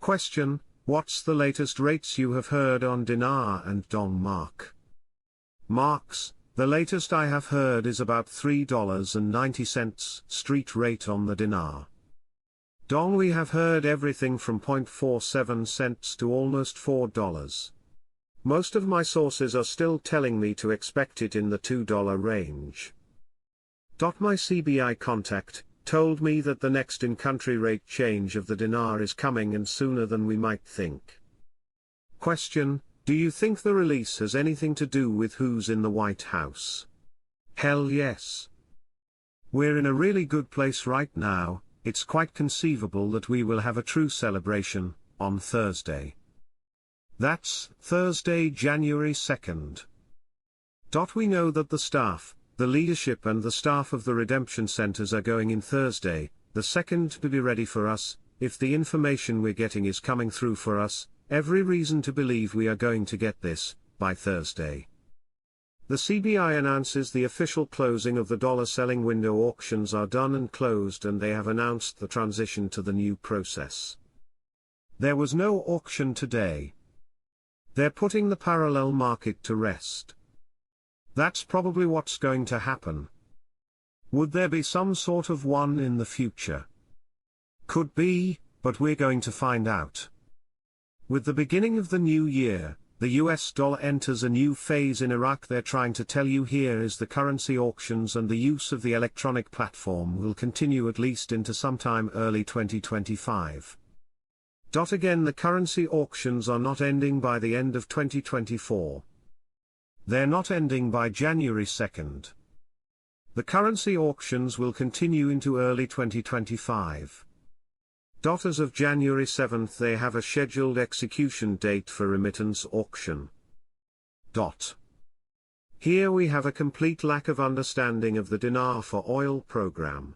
Question: what's the latest rates you have heard on dinar and dong? Marks: the latest I have heard is about $3.90 street rate on the dinar. Dong we have heard everything from 0.47 cents to almost $4. Most of my sources are still telling me to expect it in the $2 range. My CBI contact told me that the next in-country rate change of the dinar is coming and sooner than we might think. Question: do you think the release has anything to do with who's in the White House? Hell yes. We're in a really good place right now. It's quite conceivable that we will have a true celebration on Thursday. That's Thursday, January 2nd. We know that the staff, the leadership and the staff of the redemption centers are going in Thursday, the 2nd, to be ready for us. If the information we're getting is coming through for us, every reason to believe we are going to get this by Thursday. The CBI announces the official closing of the dollar selling window. Auctions are done and closed, and they have announced the transition to the new process. There was no auction today. They're putting the parallel market to rest. That's probably what's going to happen. Would there be some sort of one in the future? Could be, but we're going to find out. With the beginning of the new year, the US dollar enters a new phase in Iraq. They're trying to tell you here is the currency auctions, and the use of the electronic platform will continue at least into sometime early 2025. Again, the currency auctions are not ending by the end of 2024. They're not ending by January 2nd. The currency auctions will continue into early 2025. As of January 7th, they have a scheduled execution date for remittance auction. Here we have a complete lack of understanding of the dinar for oil program.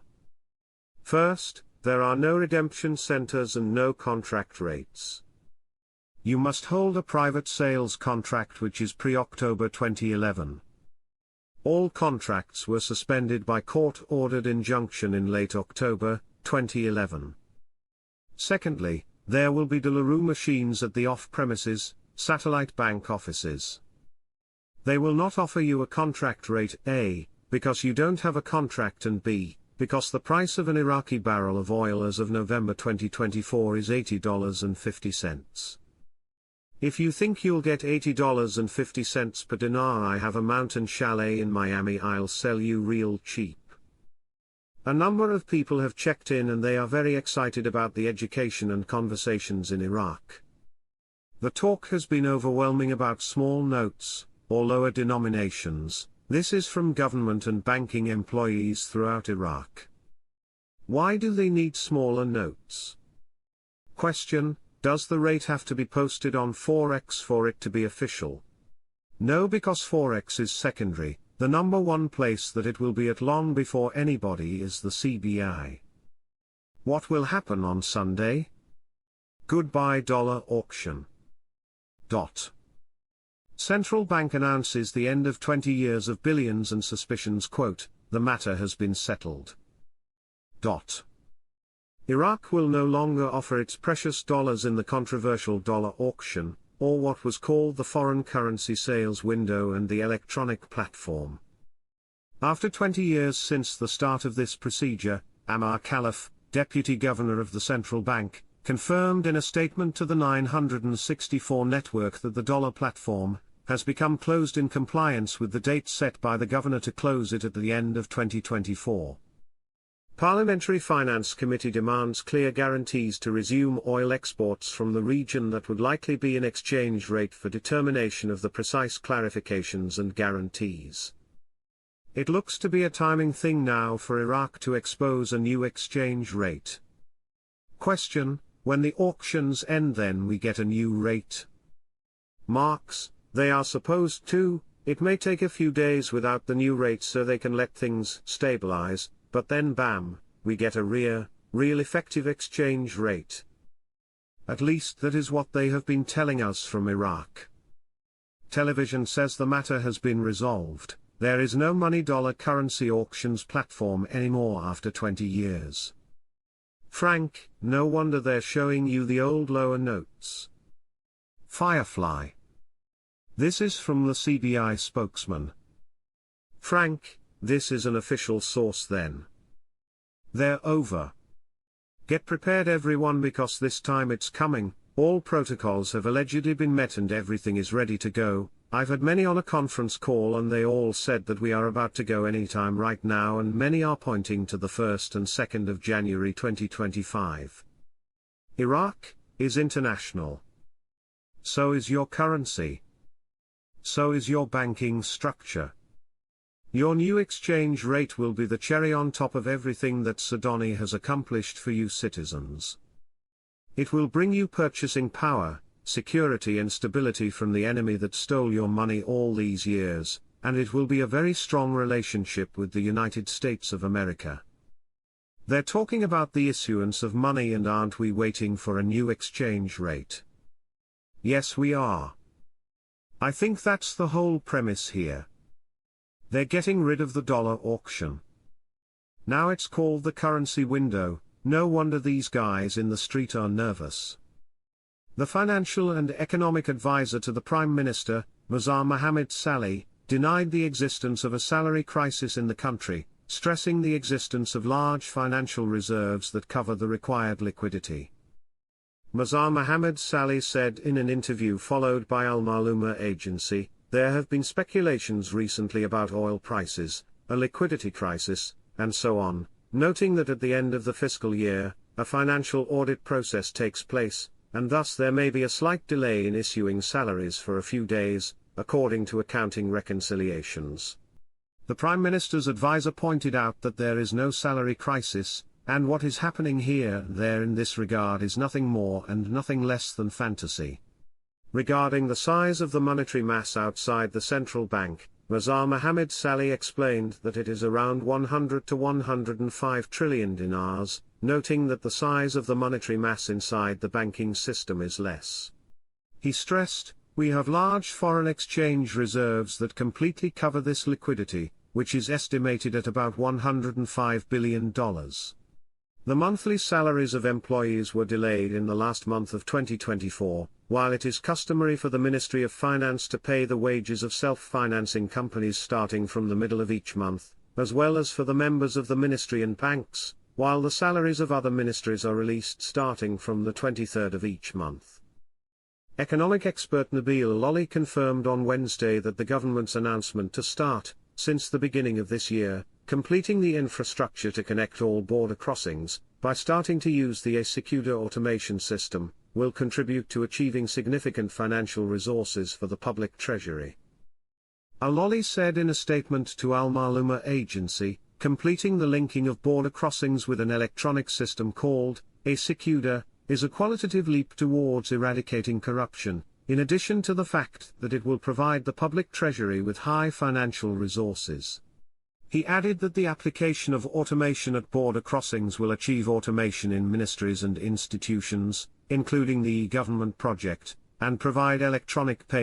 First, there are no redemption centers and no contract rates. You must hold a private sales contract which is pre-October 2011. All contracts were suspended by court-ordered injunction in late October 2011. Secondly, there will be Delarue machines at the off-premises, satellite bank offices. They will not offer you a contract rate, A, because you don't have a contract, and B, because the price of an Iraqi barrel of oil as of November 2024 is $80.50. If you think you'll get $80.50 per dinar, I have a mountain chalet in Miami I'll sell you real cheap. A number of people have checked in and they are very excited about the education and conversations in Iraq. The talk has been overwhelming about small notes, or lower denominations. This is from government and banking employees throughout Iraq. Why do they need smaller notes? Question: does the rate have to be posted on Forex for it to be official? No, because Forex is secondary. The number one place that it will be at long before anybody is the CBI. What will happen on Sunday? Goodbye dollar auction. Central bank announces the end of 20 years of billions and suspicions. Quote, the matter has been settled. Iraq will no longer offer its precious dollars in the controversial dollar auction, or what was called the foreign currency sales window and the electronic platform. After 20 years since the start of this procedure, Amar Khalif, deputy governor of the central bank, confirmed in a statement to the 964 network that the dollar platform has become closed in compliance with the date set by the governor to close it at the end of 2024. Parliamentary Finance Committee demands clear guarantees to resume oil exports from the region. That would likely be an exchange rate for determination of the precise clarifications and guarantees. It looks to be a timing thing now for Iraq to expose a new exchange rate. Question: when the auctions end, then we get a new rate? Marks: they are supposed to. It may take a few days without the new rate so they can let things stabilize, but then bam, we get a real effective exchange rate. At least that is what they have been telling us from Iraq. Television says the matter has been resolved. There is no money dollar currency auctions platform anymore after 20 years. Frank, no wonder they're showing you the old lower notes. Firefly. This is from the CBI spokesman. Frank, this is an official source then. They're over. Get prepared everyone, because this time it's coming. All protocols have allegedly been met and everything is ready to go. I've had many on a conference call and they all said that we are about to go anytime right now, and many are pointing to the 1st and 2nd of January 2025. Iraq is international. So is your currency. So is your banking structure. Your new exchange rate will be the cherry on top of everything that Sudani has accomplished for you citizens. It will bring you purchasing power, security and stability from the enemy that stole your money all these years, and it will be a very strong relationship with the United States of America. They're talking about the issuance of money, and aren't we waiting for a new exchange rate? Yes, we are. I think that's the whole premise here. They're getting rid of the dollar auction. Now it's called the currency window. No wonder these guys in the street are nervous. The financial and economic advisor to the Prime Minister, Mazar Mohammed Salih, denied the existence of a salary crisis in the country, stressing the existence of large financial reserves that cover the required liquidity. Mazar Mohammed Salih said in an interview followed by Al Maluma agency, "There have been speculations recently about oil prices, a liquidity crisis, and so on," noting that at the end of the fiscal year, a financial audit process takes place, and thus there may be a slight delay in issuing salaries for a few days, according to accounting reconciliations. The Prime Minister's advisor pointed out that there is no salary crisis, and what is happening here and there in this regard is nothing more and nothing less than fantasy. Regarding the size of the monetary mass outside the central bank, Mazar Mohammed Salih explained that it is around 100 to 105 trillion dinars, noting that the size of the monetary mass inside the banking system is less. He stressed, "We have large foreign exchange reserves that completely cover this liquidity, which is estimated at about $105 billion. The monthly salaries of employees were delayed in the last month of 2024, while it is customary for the Ministry of Finance to pay the wages of self-financing companies starting from the middle of each month, as well as for the members of the ministry and banks, while the salaries of other ministries are released starting from the 23rd of each month." Economic expert Nabil Lolly confirmed on Wednesday that the government's announcement to start, since the beginning of this year, completing the infrastructure to connect all border crossings, by starting to use the IQD automation system, will contribute to achieving significant financial resources for the public treasury. Al-Lolly said in a statement to Al Maluma agency, completing the linking of border crossings with an electronic system called IQD is a qualitative leap towards eradicating corruption, in addition to the fact that it will provide the public treasury with high financial resources. He added that the application of automation at border crossings will achieve automation in ministries and institutions, including the e-government project, and provide electronic payment